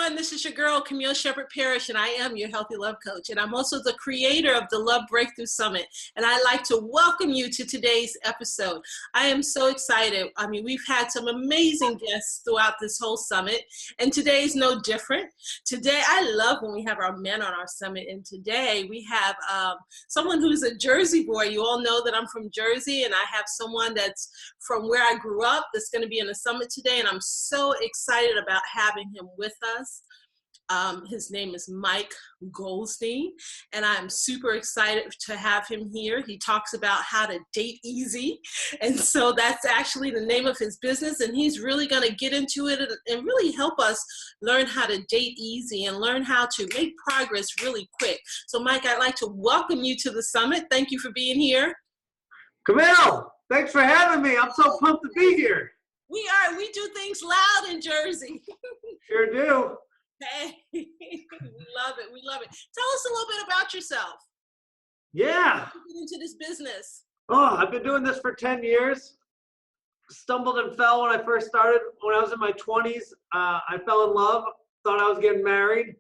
everyone. This is your girl, Camille Shepherd-Parrish, and I am your Healthy Love Coach. And I'm also the creator of the Love Breakthrough Summit. And I'd like to welcome you to today's episode. I am so excited. I mean, we've had some amazing guests throughout this whole summit, and today is no different. Today, I love when we have our men on our summit, and today we have someone who's a Jersey boy. You all know that I'm from Jersey, and I have someone that's from where I grew up that's going to be in the summit today, and I'm so excited about having him with us. His name is Mike Goldstein, and I'm super excited to have him here. He talks about how to date easy, and so that's actually the name of his business, and he's really going to get into it and really help us learn how to date easy and learn how to make progress really quick. So Mike, I'd like to welcome you to the summit. Thank you for being here. Camille, thanks for having me. I'm so pumped to be here. We do things loud in Jersey. Sure do. Hey, we love it. We love it. Tell us a little bit about yourself. Yeah. How did you get into this business? Oh, I've been doing this for 10 years. Stumbled and fell when I first started. When I was in my 20s, I fell in love, thought I was getting married.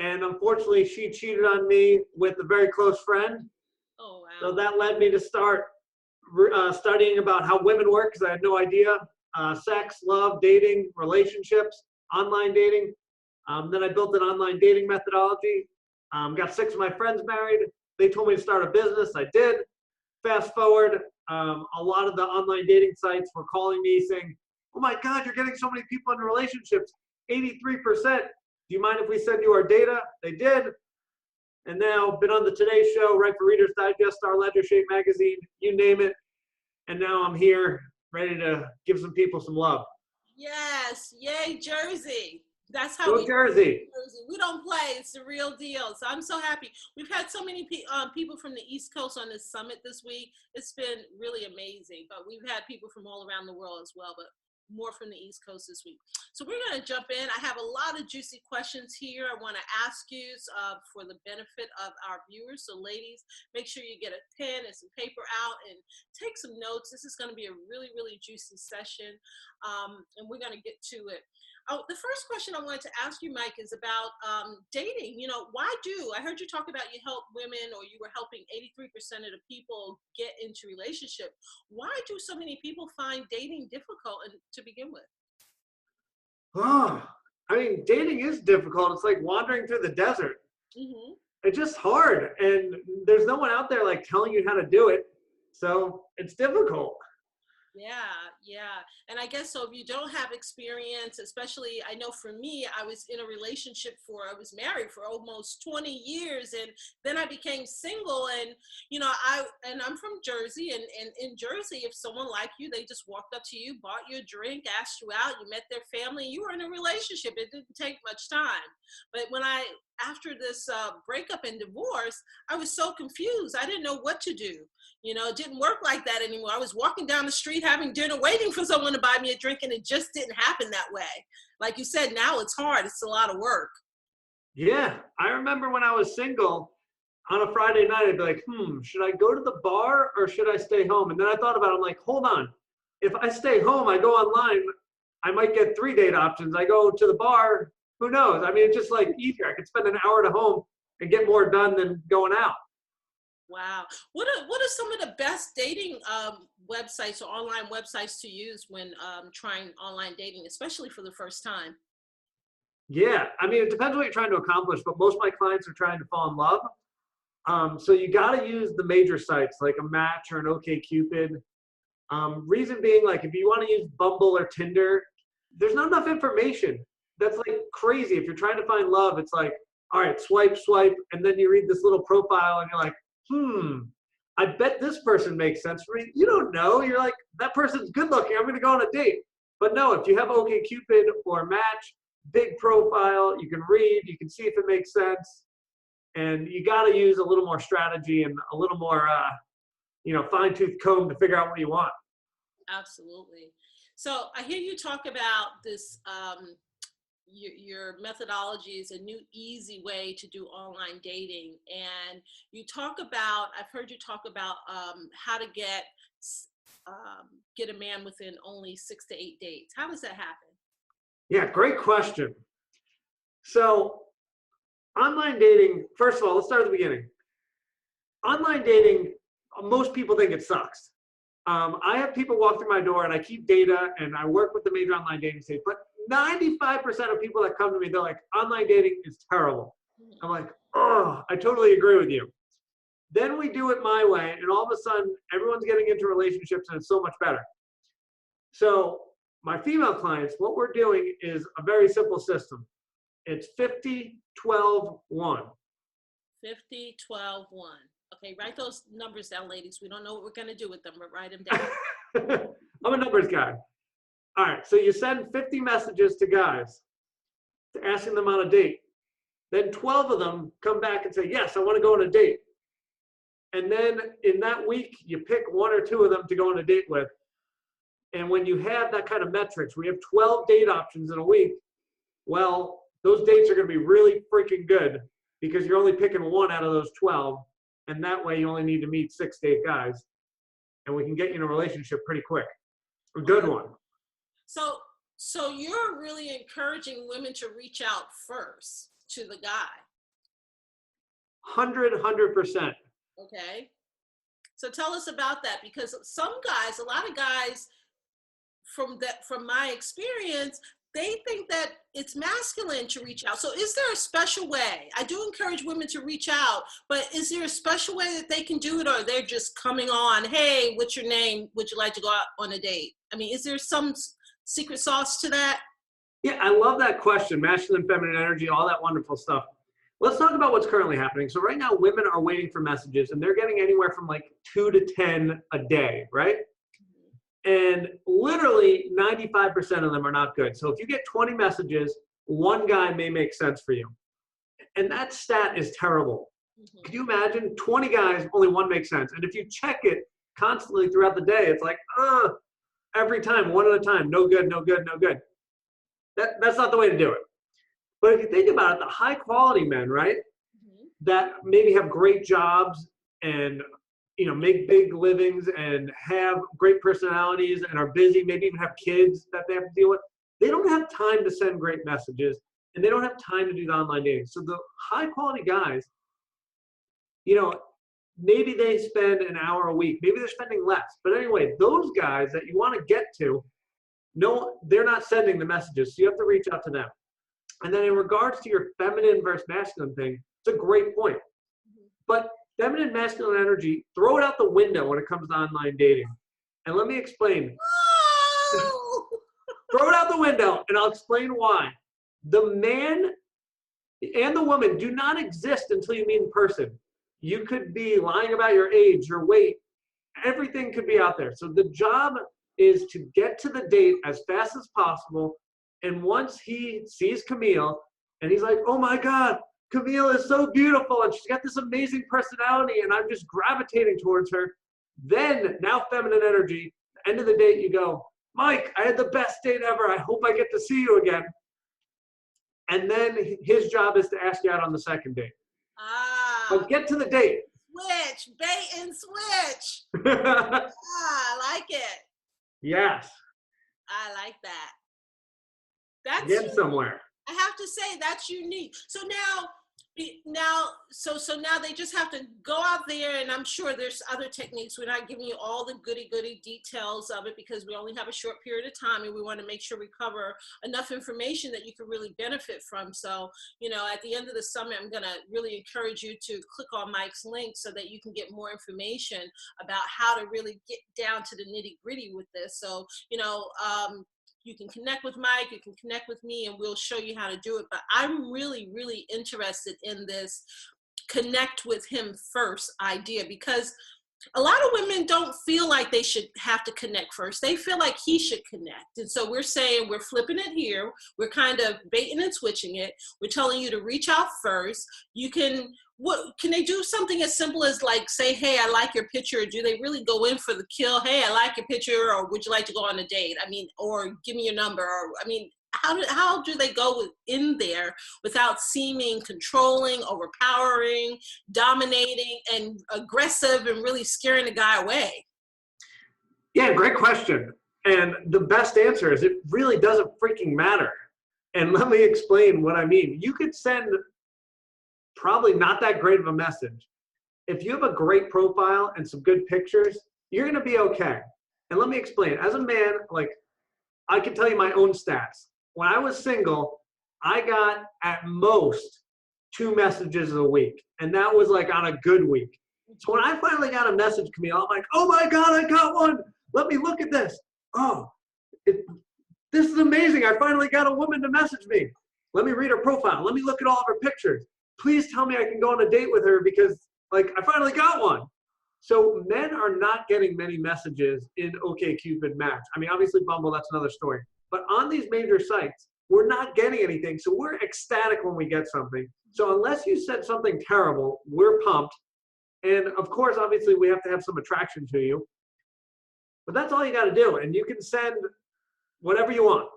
And unfortunately, she cheated on me with a very close friend. Oh, wow. So that led me to start studying about how women work, because I had no idea. Sex, love, dating, relationships, online dating. Then I built an online dating methodology. Got 6 of my friends married. They told me to start a business. I did. Fast forward, a lot of the online dating sites were calling me saying, "Oh my God, you're getting so many people into relationships, 83%. Do you mind if we send you our data?" They did. And now been on the Today Show, write for Reader's Digest, Star Ledger, Shape Magazine, you name it. And now I'm here ready to give some people some love. Yes. Yay, Jersey. That's how Go Jersey. We don't play. It's the real deal. So I'm so happy. We've had so many people from the East Coast on this summit this week. It's been really amazing. But we've had people from all around the world as well, but more from the East Coast this week. So we're going to jump in. I have a lot of juicy questions here I want to ask you for the benefit of our viewers. So ladies, make sure you get a pen and some paper out and take some notes. This is going to be a really, really juicy session, and we're going to get to it. Oh, the first question I wanted to ask you, Mike, is about dating. You know, I heard you talk about you help women, or you were helping 83% of the people get into relationship. Why do so many people find dating difficult to begin with? Oh, I mean, dating is difficult. It's like wandering through the desert. Mm-hmm. It's just hard. And there's no one out there like telling you how to do it. So it's difficult. Yeah. And I guess so if you don't have experience, especially, I know for me, I was in a relationship I was married for almost 20 years, and then I became single, and, you know, I'm from Jersey, and in Jersey, if someone liked you, they just walked up to you, bought you a drink, asked you out, you met their family, you were in a relationship. It didn't take much time. But after this breakup and divorce, I was so confused. I didn't know what to do. You know, it didn't work like that anymore. I was walking down the street having dinner, waiting for someone to buy me a drink, and it just didn't happen that way. Like you said, now it's hard. It's a lot of work. Yeah. I remember when I was single, on a Friday night, I'd be like, should I go to the bar or should I stay home? And then I thought about it. I'm like, hold on. If I stay home, I go online, I might get 3 date options. I go to the bar, who knows? I mean, it's just like easier. I could spend an hour at home and get more done than going out. Wow. What are some of the best dating websites or online websites to use when trying online dating, especially for the first time? Yeah. I mean, it depends what you're trying to accomplish, but most of my clients are trying to fall in love. So you got to use the major sites like a Match or an OkCupid. Reason being, like, if you want to use Bumble or Tinder, there's not enough information. That's like crazy. If you're trying to find love, it's like, all right, swipe, and then you read this little profile and you're like, I bet this person makes sense for me. You don't know. You're like, that person's good looking. I'm going to go on a date. But no, if you have OkCupid or Match, big profile, you can read, you can see if it makes sense. And you got to use a little more strategy and a little more, fine-tooth comb to figure out what you want. Absolutely. So I hear you talk about this, your methodology is a new easy way to do online dating, and I've heard you talk about how to get a man within only 6 to 8 dates. How does that happen? Yeah, great question. So online dating, first of all, let's start at the beginning. Online dating, most people think it sucks. I have people walk through my door and I keep data and I work with the major online dating sites, but 95% of people that come to me, they're like, online dating is terrible. I'm like, oh, I totally agree with you. Then we do it my way, and all of a sudden, everyone's getting into relationships, and it's so much better. So my female clients, what we're doing is a very simple system. It's 50, 12, 1. 50, 12, 1. Okay, write those numbers down, ladies. We don't know what we're going to do with them, but write them down. I'm a numbers guy. All right, so you send 50 messages to guys asking them on a date. Then 12 of them come back and say, yes, I want to go on a date. And then in that week, you pick 1 or 2 of them to go on a date with. And when you have that kind of metrics, we have 12 date options in a week. Well, those dates are going to be really freaking good because you're only picking 1 out of those 12. And that way you only need to meet 6 to 8 guys. And we can get you in a relationship pretty quick. A good one. So you're really encouraging women to reach out first to the guy. 100%. Okay. So tell us about that, because some guys, a lot of guys from my experience, they think that it's masculine to reach out. So is there a special way? I do encourage women to reach out, but is there a special way that they can do it, or they're just coming on, hey, what's your name? Would you like to go out on a date? I mean, is there some secret sauce to that? Yeah, I love that question. Masculine, feminine energy, all that wonderful stuff. Let's talk about what's currently happening. So right now, women are waiting for messages, and they're getting anywhere from like 2 to 10 a day, right? And literally 95% of them are not good. So if you get 20 messages, 1 guy may make sense for you. And that stat is terrible. Could you imagine 20 guys, only 1 makes sense? And if you check it constantly throughout the day, it's like, every time, 1 at a time, no good, no good, no good. That's not the way to do it. But if you think about it, the high quality men, right, that maybe have great jobs and, you know, make big livings and have great personalities and are busy, maybe even have kids that they have to deal with, they don't have time to send great messages, and they don't have time to do the online dating. So the high quality guys, you know, maybe they spend an hour a week, maybe they're spending less. But anyway, those guys that you want to get to, no, they're not sending the messages. So you have to reach out to them. And then in regards to your feminine versus masculine thing, it's a great point. But feminine, masculine energy, throw it out the window when it comes to online dating. And let me explain. Throw it out the window, and I'll explain why. The man and the woman do not exist until you meet in person. You could be lying about your age, your weight, everything could be out there. So the job is to get to the date as fast as possible. And once he sees Camille and he's like, oh my God, Camille is so beautiful and she's got this amazing personality and I'm just gravitating towards her. Then now feminine energy, end of the date, you go, Mike, I had the best date ever. I hope I get to see you again. And then his job is to ask you out on the second date. But get to the date. Switch, bait and switch. I like it. Yes. I like that. That's get somewhere. I have to say that's unique. So now they just have to go out there, and I'm sure there's other techniques. We're not giving you all the goody details of it because we only have a short period of time, and we want to make sure we cover enough information that you can really benefit from. So, you know, at the end of the summit, I'm going to really encourage you to click on Mike's link so that you can get more information about how to really get down to the nitty gritty with this. So, you know, you can connect with Mike, you can connect with me, and we'll show you how to do it. But I'm really, really interested in this connect with him first idea, because a lot of women don't feel like they should have to connect first. They feel like he should connect. And so we're saying we're flipping it here. We're kind of baiting and switching it. We're telling you to reach out first. You can, can they do something as simple as like say, hey, I like your picture? Or do they really go in for the kill? Hey, I like your picture, or would you like to go on a date? I mean, or give me your number, or I mean, how do they go in there without seeming controlling, overpowering, dominating, and aggressive, and really scaring the guy away? Yeah, great question. And the best answer is it really doesn't freaking matter. And let me explain what I mean. You could send probably not that great of a message. If you have a great profile and some good pictures, you're going to be okay. And let me explain. As a man, like, I can tell you my own stats. When I was single, I got at most 2 messages a week. And that was like on a good week. So when I finally got a message, Camille, I'm like, oh my God, I got one. Let me look at this. Oh, this is amazing. I finally got a woman to message me. Let me read her profile. Let me look at all of her pictures. Please tell me I can go on a date with her because, like, I finally got one. So men are not getting many messages in OkCupid Match. I mean, obviously Bumble, that's another story. But on these major sites, we're not getting anything. So we're ecstatic when we get something. So unless you said something terrible, we're pumped. And of course, obviously, we have to have some attraction to you. But that's all you got to do. And you can send whatever you want.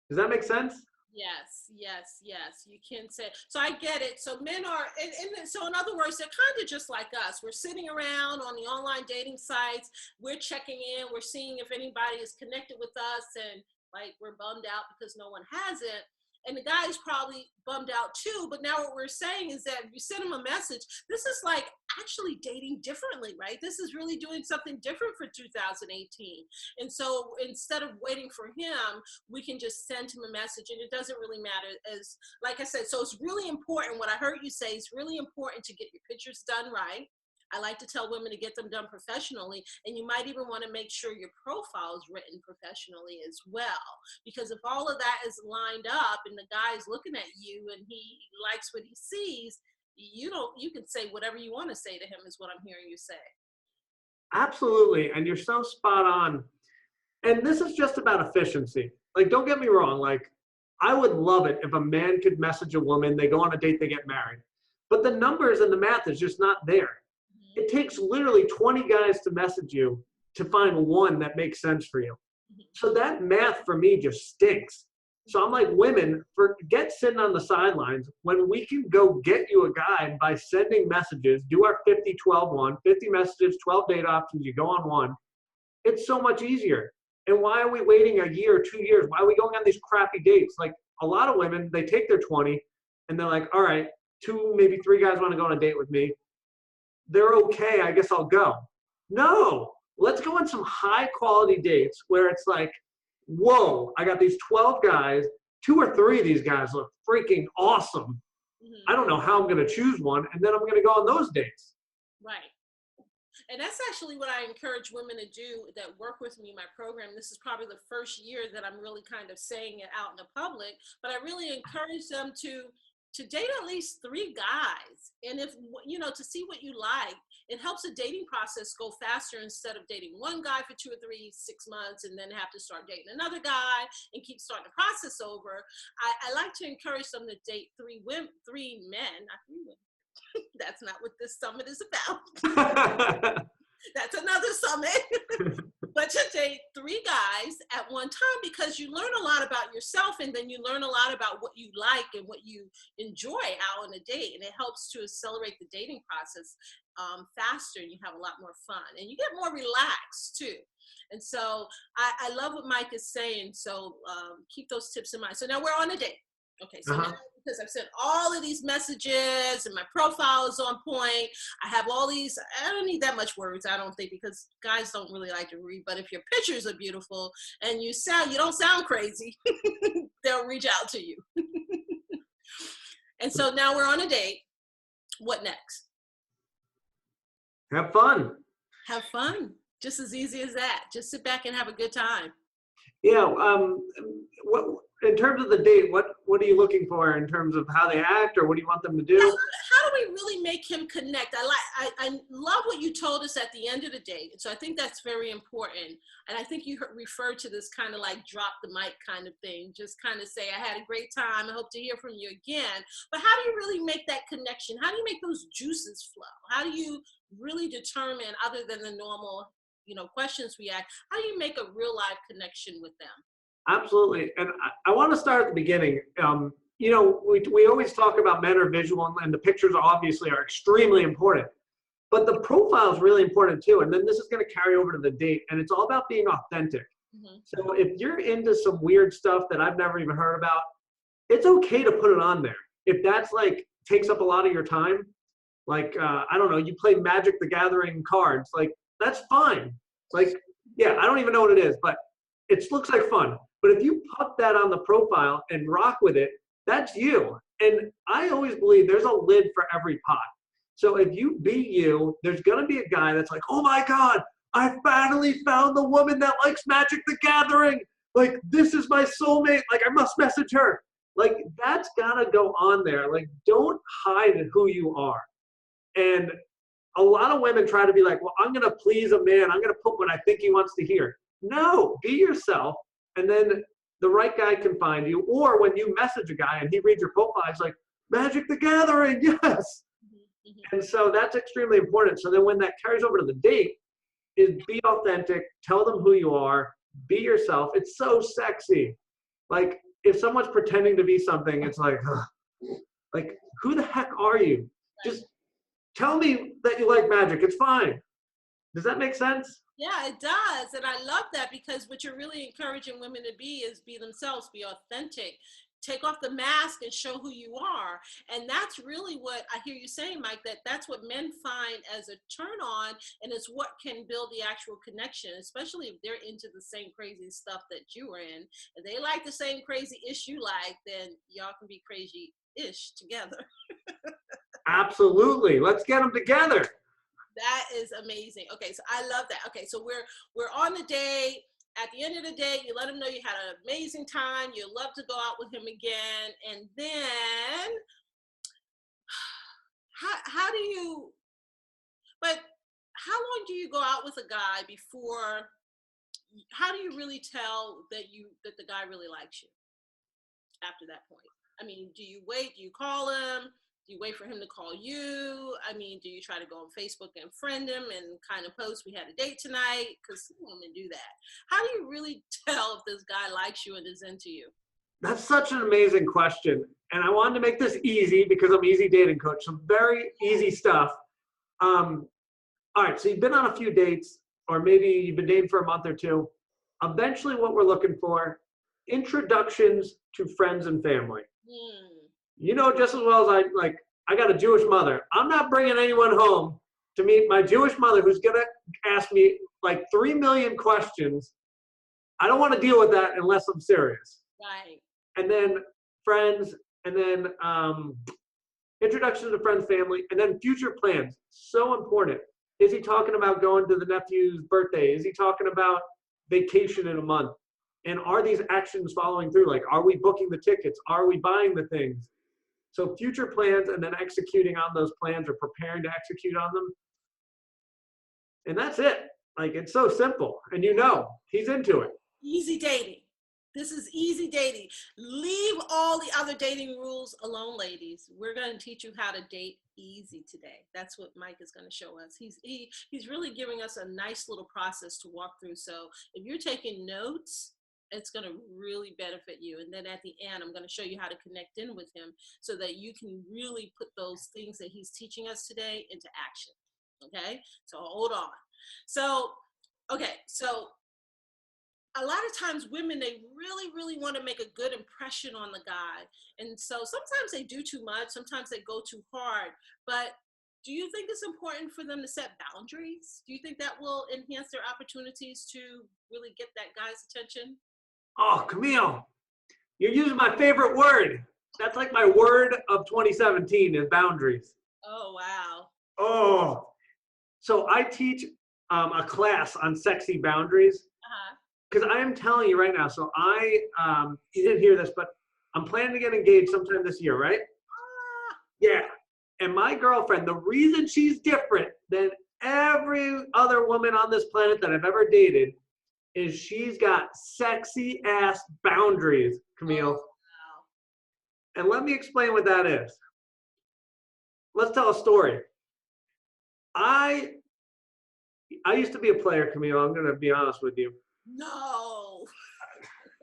Does that make sense? Yes, yes, yes. You can say, so I get it. So men are, and so in other words, they're kind of just like us. We're sitting around on the online dating sites. We're checking in. We're seeing if anybody is connected with us, and like we're bummed out because no one has it. And the guy's probably bummed out too. But now what we're saying is that if you send him a message, this is like actually dating differently, right? This is really doing something different for 2018. And so instead of waiting for him, we can just send him a message, and it doesn't really matter. As like I said, so it's really important. What I heard you say is really important to get your pictures done right. I like to tell women to get them done professionally, and you might even want to make sure your profile is written professionally as well. Because if all of that is lined up and the guy is looking at you and he likes what he sees, you can say whatever you want to say to him, is what I'm hearing you say. Absolutely. And you're so spot on. And this is just about efficiency. Like, don't get me wrong. Like, I would love it if a man could message a woman, they go on a date, they get married. But the numbers and the math is just not there. It takes literally 20 guys to message you to find one that makes sense for you. So that math for me just stinks. So I'm like, women, forget sitting on the sidelines when we can go get you a guy by sending messages, do our 50-12-1, 50 messages, 12 date options, you go on one. It's so much easier. And why are we waiting a year, 2 years? Why are we going on these crappy dates? Like, a lot of women, they take their 20 and they're like, all right, 2, maybe 3 guys want to go on a date with me. They're okay, I guess I'll go. No, let's go on some high quality dates where it's like, whoa, I got these 12 guys, 2 or 3 of these guys look freaking awesome. I don't know how I'm going to choose one, and then I'm going to go on those dates. Right. And that's actually what I encourage women to do that work with me in my program. This is probably the first year that I'm really kind of saying it out in the public, but I really encourage them to date at least 3 guys. And if, to see what you like, it helps the dating process go faster instead of dating one guy for 2 or 3, 6 months and then have to start dating another guy and keep starting the process over. I like to encourage them to date 3 men, not 3 women. That's not what this summit is about. That's another summit. But to date 3 guys at one time, because you learn a lot about yourself, and then you learn a lot about what you like and what you enjoy out on a date, and it helps to accelerate the dating process faster, and you have a lot more fun, and you get more relaxed too. And so I love what Mike is saying. So keep those tips in mind. So now we're on a date. Okay, so now, because I've sent all of these messages and my profile is on point, I have all these, I don't need that much words, I don't think, because guys don't really like to read, but if your pictures are beautiful and you don't sound crazy, they'll reach out to you. And so now we're on a date. What next? Have fun. Have fun. Just as easy as that. Just sit back and have a good time. Yeah. In terms of the date, what are you looking for in terms of how they act, or what do you want them to do? How do we really make him connect? I love what you told us at the end of the date. So I think that's very important. And I think you referred to this kind of like drop the mic kind of thing. Just kind of say, I had a great time. I hope to hear from you again. But how do you really make that connection? How do you make those juices flow? How do you really determine, other than the normal, questions we ask, how do you make a real live connection with them? Absolutely. And I want to start at the beginning. We always talk about men are visual, and the pictures obviously are extremely important. But the profile is really important too. And then this is going to carry over to the date. And it's all about being authentic. So if you're into some weird stuff that I've never even heard about, it's okay to put it on there. If that's like takes up a lot of your time, like I don't know, you play Magic the Gathering cards, like that's fine. Like, yeah, I don't even know what it is, but it looks like fun. But if you put that on the profile and rock with it, that's you. And I always believe there's a lid for every pot. So if you be you, there's gonna be a guy that's like, oh my God, I finally found the woman that likes Magic the Gathering. Like, this is my soulmate. Like, I must message her. Like, that's gotta go on there. Like, don't hide who you are. And a lot of women try to be like, well, I'm gonna please a man. I'm gonna put what I think he wants to hear. No, be yourself. And then the right guy can find you. Or when you message a guy and he reads your profile, he's like, Magic the Gathering, yes. And so that's extremely important. So then when that carries over to the date, is be authentic, tell them who you are, be yourself. It's so sexy. Like, if someone's pretending to be something, it's like, ugh. Like, who the heck are you? Just tell me that you like magic. It's fine. Does that make sense? Yeah, it does. And I love that, because what you're really encouraging women to be is be themselves, be authentic. Take off the mask and show who you are. And that's really what I hear you saying, Mike, that's what men find as a turn on, and it's what can build the actual connection, especially if they're into the same crazy stuff that you are in. If they like the same crazy ish you like, then y'all can be crazy-ish together. Absolutely. Let's get them together. That is amazing. Okay, so I love that. Okay, so we're on the day. At the end of the day, you let him know you had an amazing time. You love to go out with him again. And then how do you, but how long do you go out with a guy before, how do you really tell that the guy really likes you after that point? I mean, do you wait? Do you call him? Do you wait for him to call you? I mean, do you try to go on Facebook and friend him and kind of post, we had a date tonight? Because some women do that. How do you really tell if this guy likes you and is into you? That's such an amazing question. And I wanted to make this easy because I'm an easy dating coach. Some very easy stuff. All right, so you've been on a few dates, or maybe you've been dating for a month or two. Eventually what we're looking for, introductions to friends and family. You know just as well as I got a Jewish mother. I'm not bringing anyone home to meet my Jewish mother who's going to ask me like 3 million questions. I don't want to deal with that unless I'm serious. Right. And then friends, and then introduction to friends, family, and then future plans. So important. Is he talking about going to the nephew's birthday? Is he talking about vacation in a month? And are these actions following through? Like, are we booking the tickets? Are we buying the things? So future plans, and then executing on those plans, or preparing to execute on them. And that's it. Like, it's so simple. And you know, he's into it. Easy dating. This is easy dating. Leave all the other dating rules alone, ladies. We're going to teach you how to date easy today. That's what Mike is going to show us. He's really giving us a nice little process to walk through. So if you're taking notes, it's going to really benefit you. And then at the end, I'm going to show you how to connect in with him so that you can really put those things that he's teaching us today into action. Okay, so hold on. So, okay, so a lot of times women, they really want to make a good impression on the guy. And so sometimes they do too much, sometimes they go too hard. But do you think it's important for them to set boundaries? Do you think that will enhance their opportunities to really get that guy's attention? Oh, Camille, you're using my favorite word. That's like my word of 2017 is boundaries. Oh, wow. Oh, so I teach a class on sexy boundaries. Because I am telling you right now, so you didn't hear this, but I'm planning to get engaged sometime this year, right? Yeah. And my girlfriend, the reason she's different than every other woman on this planet that I've ever dated is she's got sexy ass boundaries, Camille. Oh, wow. And let me explain what that is. Let's tell a story. I used to be a player, Camille. I'm going to be honest with you. No.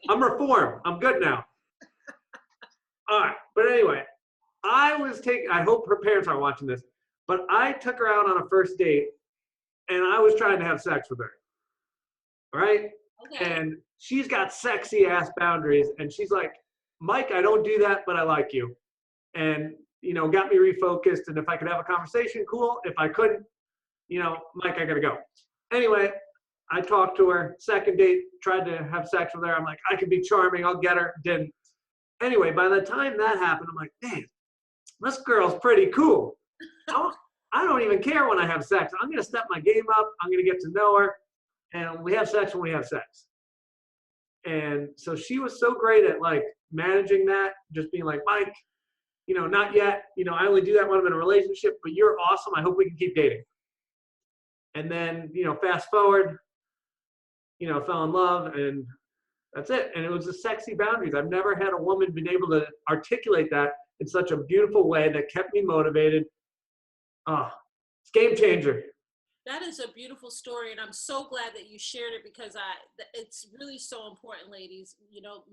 I'm reformed. I'm good now. All right. But anyway, I hope her parents aren't watching this, but I took her out on a first date and I was trying to have sex with her. All right. Okay. And she's got sexy ass boundaries. And she's like, Mike, I don't do that, but I like you. And, got me refocused. And if I could have a conversation, cool. If I couldn't, Mike, I got to go. Anyway, I talked to her. Second date, tried to have sex with her. I'm like, I can be charming. I'll get her. Didn't. Anyway, by the time that happened, I'm like, man, this girl's pretty cool. I don't even care when I have sex. I'm going to step my game up. I'm going to get to know her. And we have sex when we have sex. And so she was so great at like managing that, just being like, Mike, not yet. I only do that when I'm in a relationship, but you're awesome. I hope we can keep dating. And then, fast forward, fell in love, and that's it. And it was the sexy boundaries. I've never had a woman been able to articulate that in such a beautiful way that kept me motivated. Oh, it's game changer. That is a beautiful story, and I'm so glad that you shared it because it's really so important, ladies.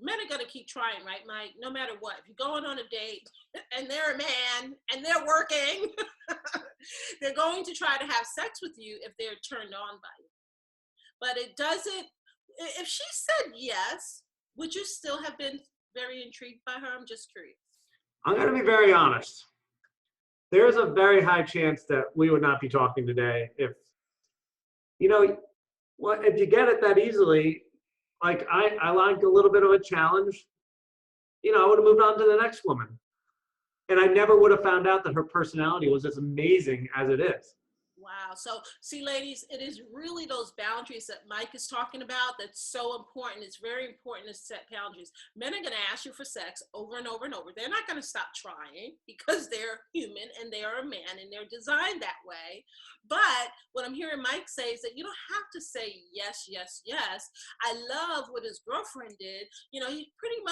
Men are going to keep trying, right, Mike? No matter what. If you're going on a date and they're a man and they're working, they're going to try to have sex with you if they're turned on by you. But it doesn't, if she said yes, would you still have been very intrigued by her? I'm just curious. I'm going to be very honest. There's a very high chance that we would not be talking today if, if you get it that easily, like I like a little bit of a challenge, I would have moved on to the next woman. And I never would have found out that her personality was as amazing as it is. Wow. So see, ladies, it is really those boundaries that Mike is talking about that's so important. It's very important to set boundaries. Men are going to ask you for sex over and over and over. They're not going to stop trying because they're human and they are a man and they're designed that way. But what I'm hearing Mike say is that you don't have to say yes, yes, yes. I love what his girlfriend did. She pretty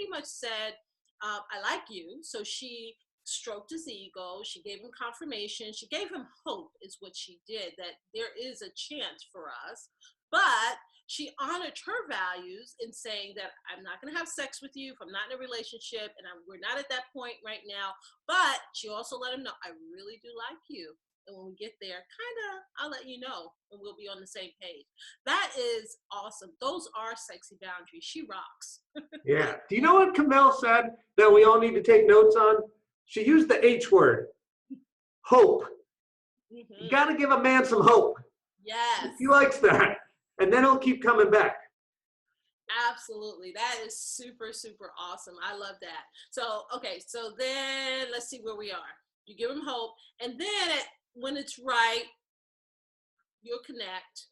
much said, I like you. So she stroked his ego. She gave him confirmation. She gave him hope is what she did, that there is a chance for us. But she honored her values in saying that I'm not going to have sex with you if I'm not in a relationship, and we're not at that point right now. But she also let him know, I really do like you. And when we get there, I'll let you know, and we'll be on the same page. That is awesome. Those are sexy boundaries. She rocks. Yeah. Do you know what Camille said that we all need to take notes on? She used the H word, hope. Mm-hmm. You got to give a man some hope. Yes. He likes that. And then he'll keep coming back. Absolutely. That is super, super awesome. I love that. So, okay. So then let's see where we are. You give him hope. And then when it's right, you'll connect.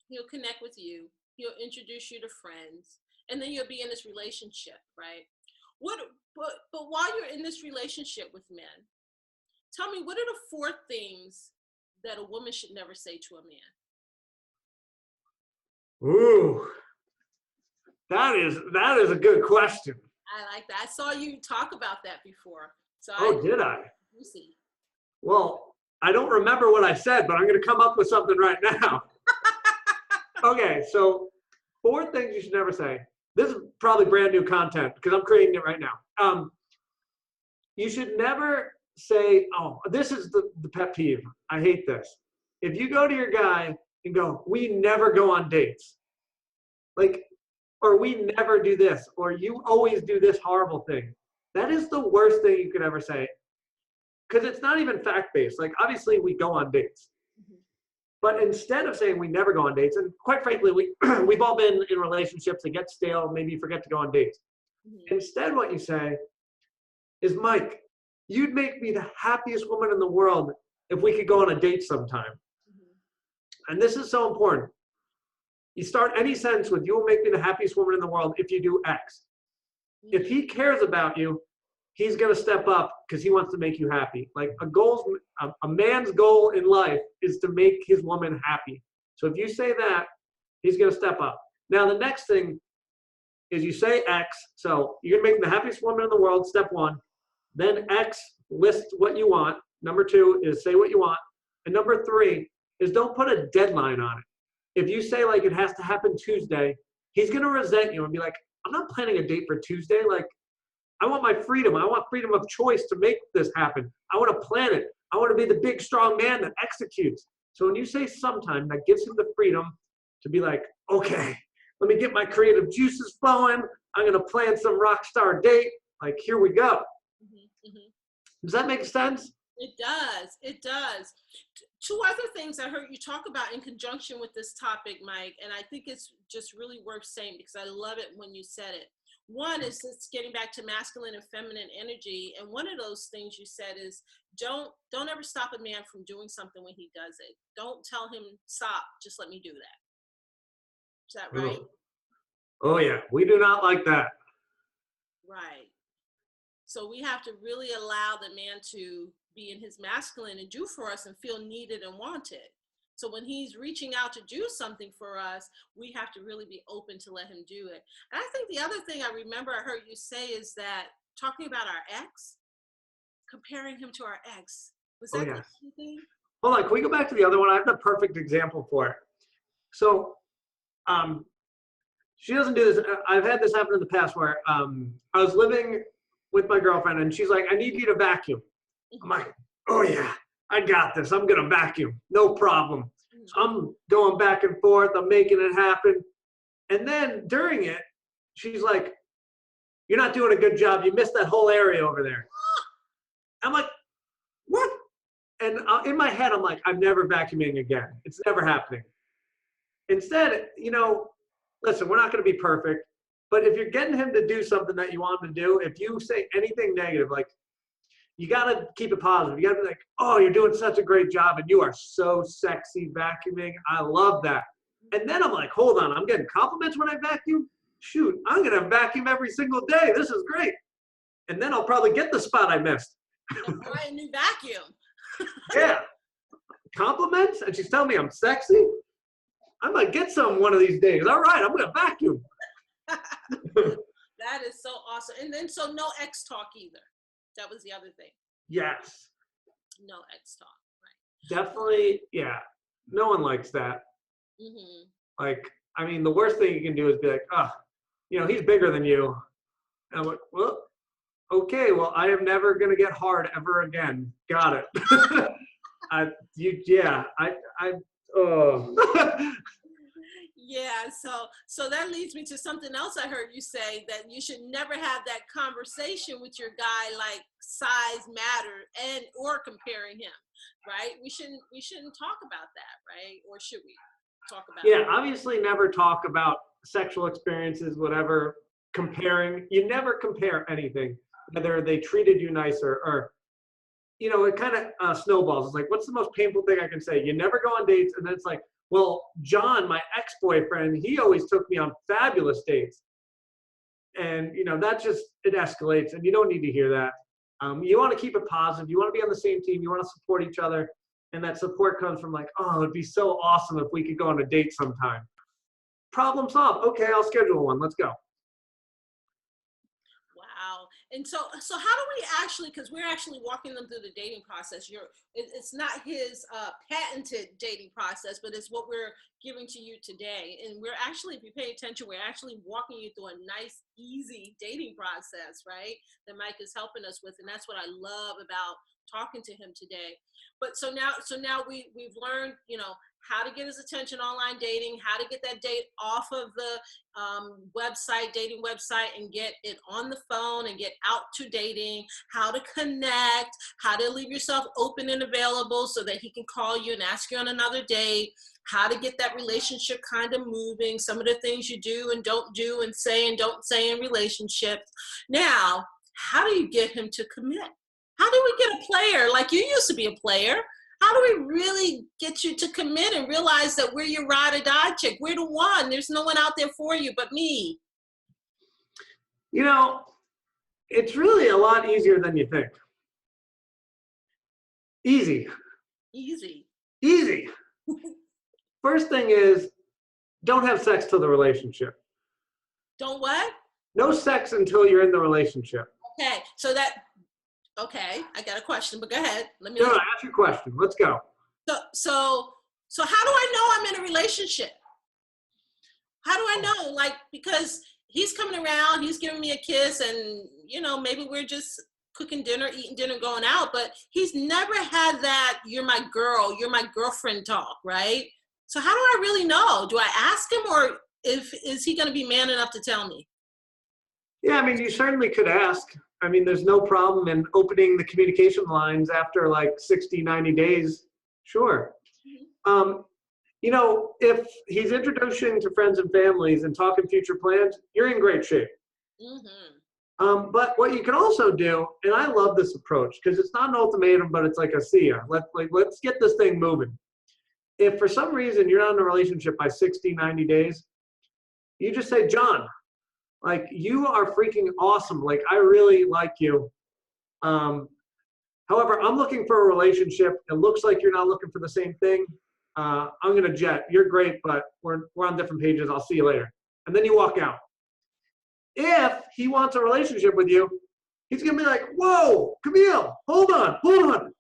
He'll connect with you. He'll introduce you to friends. And then you'll be in this relationship, right? But while you're in this relationship with men, tell me, what are the 4 things that a woman should never say to a man? Ooh, that is a good question. I like that. I saw you talk about that before. So did I? You see. Well, I don't remember what I said, but I'm going to come up with something right now. Okay, so 4 things you should never say. This is probably brand new content because I'm creating it right now. You should never say, oh, this is the pet peeve. I hate this. If you go to your guy and go, we never go on dates, or we never do this, or you always do this horrible thing. That is the worst thing you could ever say because it's not even fact-based. Like, obviously, we go on dates. But instead of saying we never go on dates, and quite frankly, we've all been in relationships that get stale, maybe you forget to go on dates. Mm-hmm. Instead, what you say is, Mike, you'd make me the happiest woman in the world if we could go on a date sometime. Mm-hmm. And this is so important. You start any sentence with, you will make me the happiest woman in the world if you do X. Mm-hmm. If he cares about you, he's going to step up because he wants to make you happy. Like a man's goal in life is to make his woman happy. So if you say that, he's going to step up. Now, the next thing is you say X. So you're going to make the happiest woman in the world, step 1. Then X, list what you want. Number 2 is say what you want. And number 3 is don't put a deadline on it. If you say like it has to happen Tuesday, he's going to resent you and be like, I'm not planning a date for Tuesday. Like, I want my freedom. I want freedom of choice to make this happen. I want to plan it. I want to be the big, strong man that executes. So when you say sometime, that gives him the freedom to be like, okay, let me get my creative juices flowing. I'm going to plan some rock star date. Like, here we go. Does that make sense? It does. It does. Two other things I heard you talk about in conjunction with this topic, Mike, and I think it's just really worth saying because I love it when you said it. One is just getting back to masculine and feminine energy, and one of those things you said is don't ever stop a man from doing something when he does it. Don't tell him stop, just let me do that. Is that right? Oh yeah, we do not like that. Right. So we have to really allow the man to be in his masculine and do for us and feel needed and wanted. So when he's reaching out to do something for us, we have to really be open to let him do it. And I think the other thing I remember I heard you say is that talking about our ex, comparing him to our ex. Was that the thing? Hold on, can we go back to the other one? I have the perfect example for it. So she doesn't do this. I've had this happen in the past where I was living with my girlfriend and she's like, I need you to vacuum. I'm like, oh yeah, I got this. I'm going to vacuum. No problem. So I'm going back and forth. I'm making it happen. And then during it, she's like, you're not doing a good job. You missed that whole area over there. I'm like, what? And in my head, I'm like, I'm never vacuuming again. It's never happening. Instead, you know, listen, we're not going to be perfect. But if you're getting him to do something that you want him to do, if you say anything negative, like, you got to keep it positive. You got to be like, oh, you're doing such a great job and you are so sexy vacuuming. I love that. And then I'm like, hold on, I'm getting compliments when I vacuum? Shoot, I'm going to vacuum every single day. This is great. And then I'll probably get the spot I missed. Buy a new vacuum. Yeah. Compliments? And she's telling me I'm sexy? I might get some one of these days. All right, I'm going to vacuum. That is so awesome. And then so no ex talk either. That was the other thing. Yes. No ex talk. Right. Definitely. Yeah. No one likes that. Like, I mean, the worst thing you can do is be like, oh, you know, he's bigger than you. And I'm like, well, okay, well, I am never going to get hard ever again. Got it. Yeah, so that leads me to something else I heard you say, that you should never have that conversation with your guy like size matter and or comparing him, right? We shouldn't talk about that, right? Or should we talk about it? Yeah, obviously never talk about sexual experiences, whatever, comparing. You never compare anything, whether they treated you nicer or, you know, it kind of snowballs. It's like, what's the most painful thing I can say? You never go on dates, and then it's like, well, John, my ex-boyfriend, he always took me on fabulous dates. And, you know, that just, it escalates, and you don't need to hear that. You want to keep it positive. You want to be on the same team. You want to support each other. And that support comes from like, oh, it'd be so awesome if we could go on a date sometime. Problem solved. Okay, I'll schedule one. Let's go. Wow. And so how do we actually, because we're actually walking them through the dating process. It's not his patented dating process, but it's what we're giving to you today. And we're actually, if you pay attention, we're actually walking you through a nice, easy dating process, right? That Mike is helping us with. And that's what I love about talking to him today. But so now we've learned, you know, how to get his attention online dating, how to get that date off of the dating website and get it on the phone and get out to dating, how to connect, how to leave yourself open and available so that he can call you and ask you on another date, how to get that relationship kind of moving, some of the things you do and don't do and say and don't say in relationships. Now, how do you get him to commit? How do we get a player like you used to be a player? How do we really get you to commit and realize that we're your ride or die chick? We're the one. There's no one out there for you but me. You know, it's really a lot easier than you think. Easy. First thing is, don't have sex till the relationship. Don't what? No sex until you're in the relationship. Okay, okay, I got a question, but go ahead. No, ask your question. Let's go. So how do I know I'm in a relationship? How do I know? Like, because he's coming around, he's giving me a kiss, and, you know, maybe we're just cooking dinner, eating dinner, going out, but he's never had that, you're my girl, you're my girlfriend talk, right? So how do I really know? Do I ask him, or is he going to be man enough to tell me? Yeah, I mean, you certainly could ask. I mean, there's no problem in opening the communication lines after like 60, 90 days. Sure. Um, you know, if he's introducing to friends and families and talking future plans, you're in great shape. Mm-hmm. But what you can also do, and I love this approach because it's not an ultimatum, but it's like a see ya. Let's get this thing moving. If for some reason you're not in a relationship by 60, 90 days, you just say, John, like, you are freaking awesome. Like, I really like you. Um, However, I'm looking for a relationship. It looks like you're not looking for the same thing. I'm gonna jet. You're great, but we're on different pages. I'll see you later. And then you walk out. If he wants a relationship with you, he's gonna be like, whoa, Camille, hold on.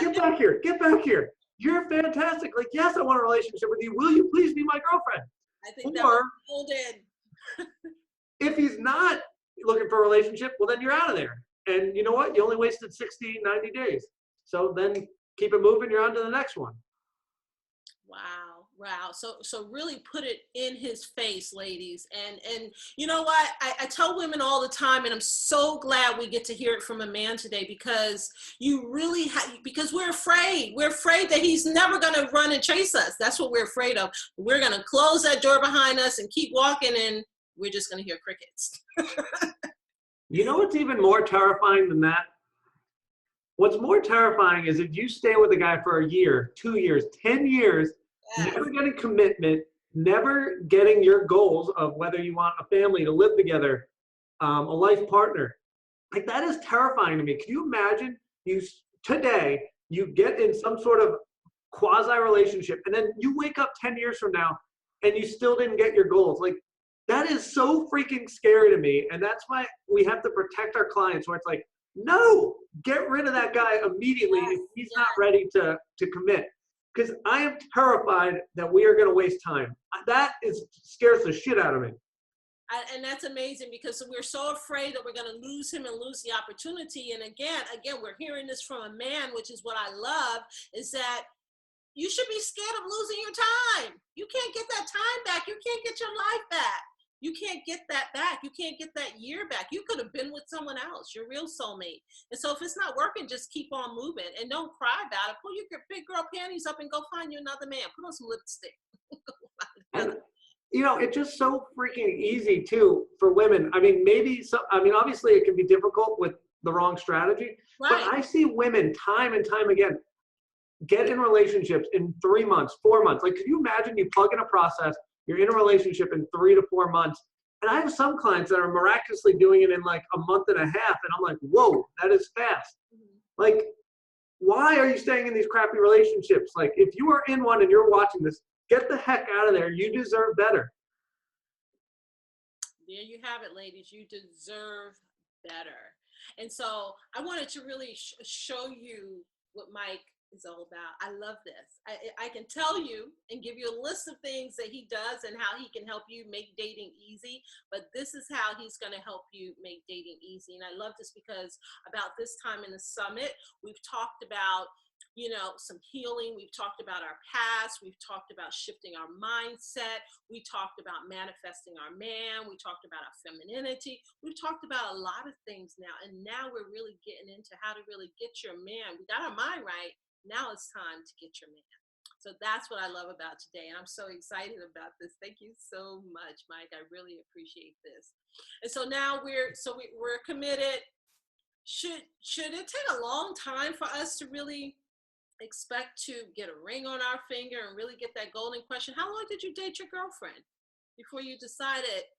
Get back here, get back here. You're fantastic. Like, yes, I want a relationship with you. Will you please be my girlfriend? I think that Or was golden. if he's not looking for a relationship, well, then you're out of there. And you know what? You only wasted 60, 90 days. So then keep it moving. You're on to the next one. Wow. So really put it in his face, ladies. And you know what? I tell women all the time, and I'm so glad we get to hear it from a man today, because you really because we're afraid. We're afraid that he's never going to run and chase us. That's what we're afraid of. We're going to close that door behind us and keep walking, and we're just going to hear crickets. You know what's even more terrifying than that? What's more terrifying is if you stay with a guy for a year, 2 years, 10 years, Yes. never getting commitment, never getting your goals of whether you want a family to live together, a life partner. Like, that is terrifying to me. Can you imagine today, you get in some sort of quasi relationship, and then you wake up 10 years from now and you still didn't get your goals? Like, that is so freaking scary to me. And that's why we have to protect our clients, where it's like, no, get rid of that guy immediately if he's not ready to commit. Because I am terrified that we are going to waste time. That scares the shit out of me. And that's amazing, because we're so afraid that we're going to lose him and lose the opportunity. And again, we're hearing this from a man, which is what I love, is that you should be scared of losing your time. You can't get that time back. You can't get your life back. You can't get that back. You can't get that year back. You could have been with someone else, your real soulmate. And so if it's not working, just keep on moving and don't cry about it. Pull your big girl panties up and go find you another man. Put on some lipstick. And you know, it's just so freaking easy too for women. I mean, obviously it can be difficult with the wrong strategy, Right. but I see women time and time again get in relationships in 3 months, 4 months. Like, could you imagine you plug in a process, you're in a relationship in 3 to 4 months? And I have some clients that are miraculously doing it in like a month and a half. And I'm like, whoa, that is fast. Like, why are you staying in these crappy relationships? Like, if you are in one and you're watching this, get the heck out of there. You deserve better. There you have it, ladies. You deserve better. And so I wanted to really show you what Mike is all about. I love this. I can tell you and give you a list of things that he does and how he can help you make dating easy, but this is how he's going to help you make dating easy. And I love this because about this time in the summit, we've talked about, you know, some healing. We've talked about our past. We've talked about shifting our mindset. We talked about manifesting our man. We talked about our femininity. We've talked about a lot of things now. And now we're really getting into how to really get your man. We got our mind right. Now it's time to get your man. So that's what I love about today. And I'm so excited about this. Thank you so much, Mike. I really appreciate this. And so now we're committed. Should it take a long time for us to really expect to get a ring on our finger and really get that golden question? How long did you date your girlfriend before you decided,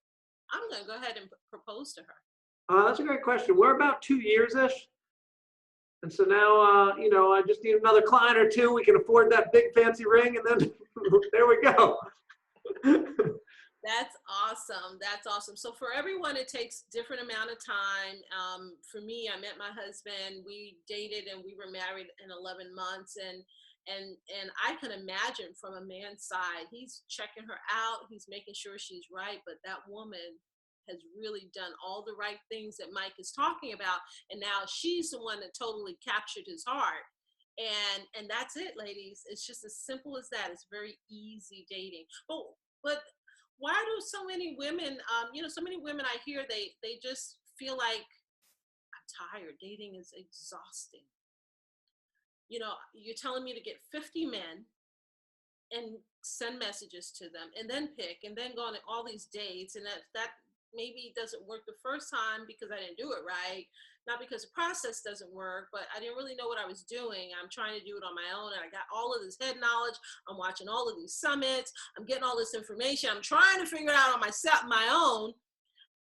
I'm going to go ahead and propose to her? That's a great question. We're about 2 years-ish. And so now, you know, I just need another client or two. We can afford that big fancy ring, and then there we go. That's awesome. That's awesome. So for everyone, it takes different amount of time. For me, I met my husband. We dated and we were married in 11 months. And I can imagine from a man's side, he's checking her out. He's making sure she's right. But that woman has really done all the right things that Mike is talking about. And now she's the one that totally captured his heart. And that's it, ladies. It's just as simple as that. It's very easy dating. But why do so many women, so many women I hear, they just feel like, I'm tired. Dating is exhausting. You're telling me to get 50 men and send messages to them and then pick and then go on all these dates, and that maybe doesn't work the first time because I didn't do it right, not because the process doesn't work, but I didn't really know what I was doing. I'm trying to do it on my own, and I got all of this head knowledge. I'm watching all of these summits. I'm getting all this information. I'm trying to figure it out on my own,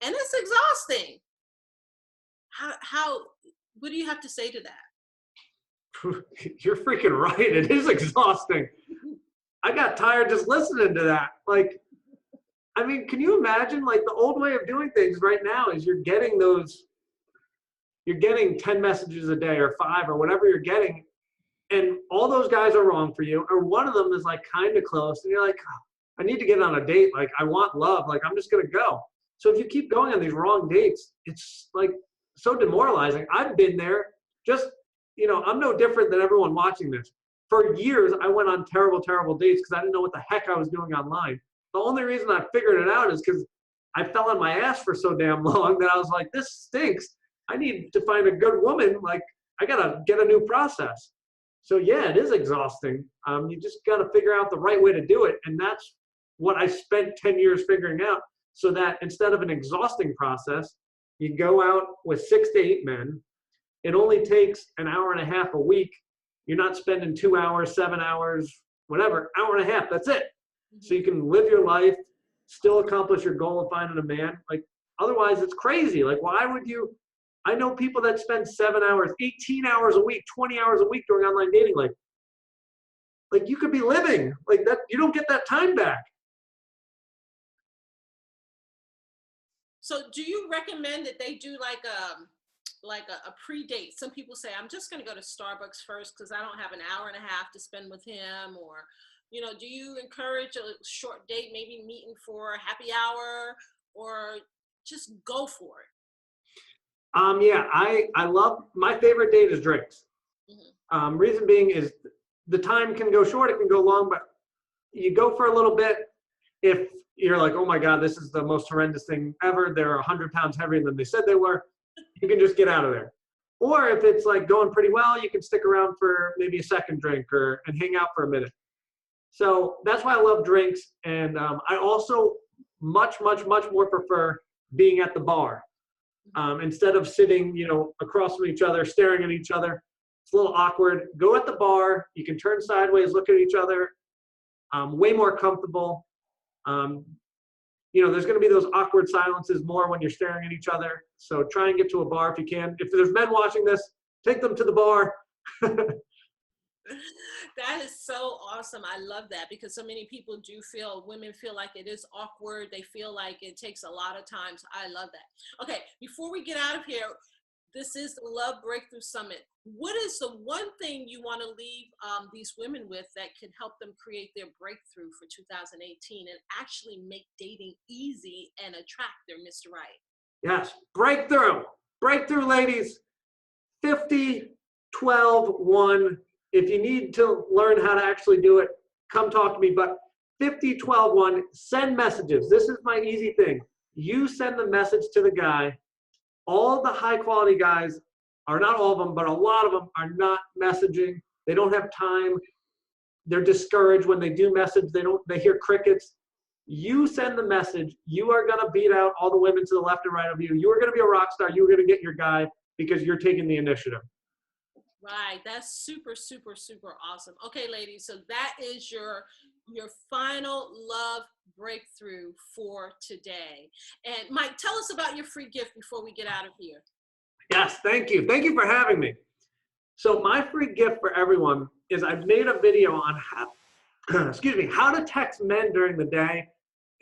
and it's exhausting. How what do you have to say to that? You're freaking right. It is exhausting. I got tired just listening to that. Like, I mean, can you imagine, like, the old way of doing things right now is you're getting 10 messages a day or 5 or whatever you're getting, and all those guys are wrong for you, or one of them is like kind of close, and you're like, oh, I need to get on a date. Like, I want love. Like, I'm just going to go. So if you keep going on these wrong dates, it's like so demoralizing. I've been there. Just, I'm no different than everyone watching this. For years, I went on terrible, terrible dates because I didn't know what the heck I was doing online. The only reason I figured it out is because I fell on my ass for so damn long that I was like, this stinks. I need to find a good woman. Like, I got to get a new process. So yeah, it is exhausting. You just got to figure out the right way to do it. And that's what I spent 10 years figuring out, so that instead of an exhausting process, you go out with 6 to 8 men. It only takes an hour and a half a week. You're not spending 2 hours, 7 hours, whatever, hour and a half. That's it. So you can live your life, still accomplish your goal of finding a man. Like, otherwise it's crazy. Like, why would you? I know people that spend 7 hours, 18 hours a week, 20 hours a week doing online dating. Like you could be living like that. You don't get that time back. So do you recommend that they do like a pre-date? Some people say, I'm just going to go to Starbucks first because I don't have an hour and a half to spend with him. Or, do you encourage a short date, maybe meeting for a happy hour, or just go for it? Yeah, I love, my favorite date is drinks. Mm-hmm. Reason being is the time can go short, it can go long, but you go for a little bit. If you're like, oh my God, this is the most horrendous thing ever, they're 100 pounds heavier than they said they were, you can just get out of there. Or if it's like going pretty well, you can stick around for maybe a second drink and hang out for a minute. So that's why I love drinks. And I also much, much, much more prefer being at the bar. Instead of sitting, across from each other, staring at each other. It's a little awkward. Go at the bar. You can turn sideways, look at each other. Way more comfortable. There's going to be those awkward silences more when you're staring at each other. So try and get to a bar if you can. If there's men watching this, take them to the bar. That is so awesome. I love that, because so many women feel like it is awkward. They feel like it takes a lot of time. So I love that. Okay, before we get out of here, this is the Love Breakthrough Summit. What is the one thing you want to leave these women with that can help them create their breakthrough for 2018 and actually make dating easy and attract their Mr. Right? Yes, breakthrough. Breakthrough, ladies. 50, 12, 1. If you need to learn how to actually do it, come talk to me. But 50, 12, 1, send messages. This is my easy thing. You send the message to the guy. All the high quality guys, are not all of them, but a lot of them are not messaging. They don't have time. They're discouraged when they do message. They hear crickets. You send the message. You are going to beat out all the women to the left and right of you. You are going to be a rock star. You are going to get your guy because you're taking the initiative. Right. That's super, super, super awesome. Okay, ladies. So that is your final love breakthrough for today. And Mike, tell us about your free gift before we get out of here. Yes. Thank you. Thank you for having me. So my free gift for everyone is I've made a video on how to text men during the day.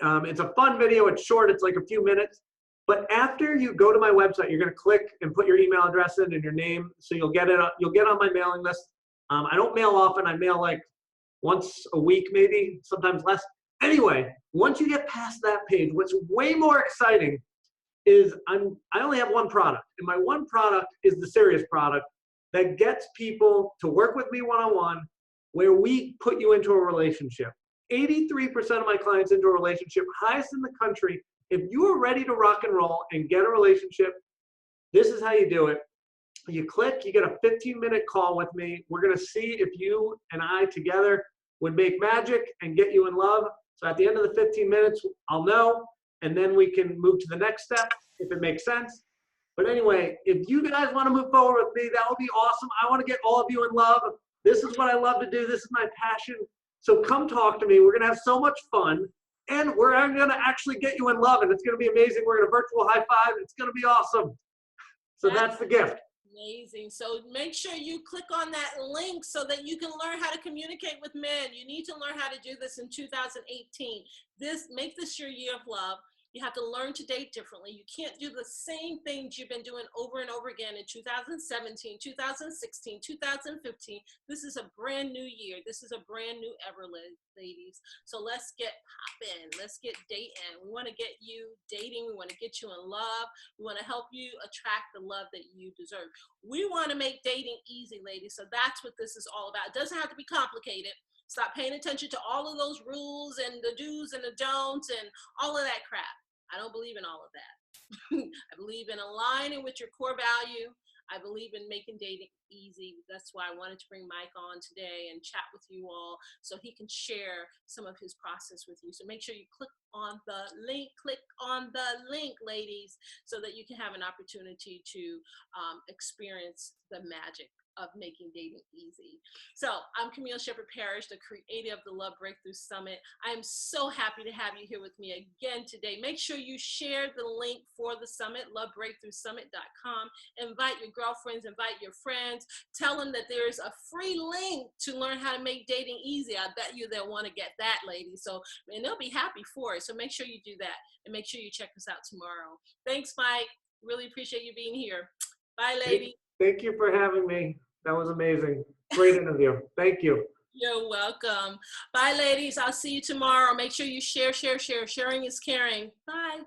It's a fun video. It's short. It's like a few minutes. But after you go to my website, you're going to click and put your email address in and your name, so you'll get it. You'll get on my mailing list. I don't mail often. I mail like once a week, maybe, sometimes less. Anyway, once you get past that page, what's way more exciting is I only have one product, and my one product is the serious product. that gets people to work with me one-on-one, where we put you into a relationship. 83% of my clients into a relationship, highest in the country. If you are ready to rock and roll and get a relationship, this is how you do it. You click, you get a 15-minute call with me. We're going to see if you and I together would make magic and get you in love. So at the end of the 15 minutes, I'll know, and then we can move to the next step if it makes sense. But anyway, if you guys want to move forward with me, that would be awesome. I want to get all of you in love. This is what I love to do. This is my passion. So come talk to me. We're going to have so much fun, and we're going to actually get you in love, and it's going to be amazing. We're going to virtual high five. It's going to be awesome. So that's the gift. Amazing. So make sure you click on that link so that you can learn how to communicate with men. You need to learn how to do this in 2018. Make this your year of love. You have to learn to date differently. You can't do the same things you've been doing over and over again in 2017, 2016, 2015. This is a brand new year. This is a brand new ever, ladies. So let's get popping. Let's get dating. We want to get you dating. We want to get you in love. We want to help you attract the love that you deserve. We want to make dating easy, ladies. So that's what this is all about. It doesn't have to be complicated. Stop paying attention to all of those rules and the do's and the don'ts and all of that crap. I don't believe in all of that. I believe in aligning with your core value. I believe in making dating easy. That's why I wanted to bring Mike on today and chat with you all so he can share some of his process with you. So make sure you click on the link, ladies, so that you can have an opportunity to experience the magic of making dating easy. So I'm Camille Shepherd-Parrish, the creator of the Love Breakthrough Summit. I am so happy to have you here with me again today. Make sure you share the link for the summit, lovebreakthroughsummit.com. Invite your girlfriends, invite your friends. Tell them that there's a free link to learn how to make dating easy. I bet you they'll want to get that, ladies. And they'll be happy for it. So make sure you do that. And make sure you check us out tomorrow. Thanks, Mike. Really appreciate you being here. Bye, ladies. Thank you for having me. That was amazing. Great interview. Thank you. You're welcome. Bye, ladies. I'll see you tomorrow. Make sure you share. Sharing is caring. Bye.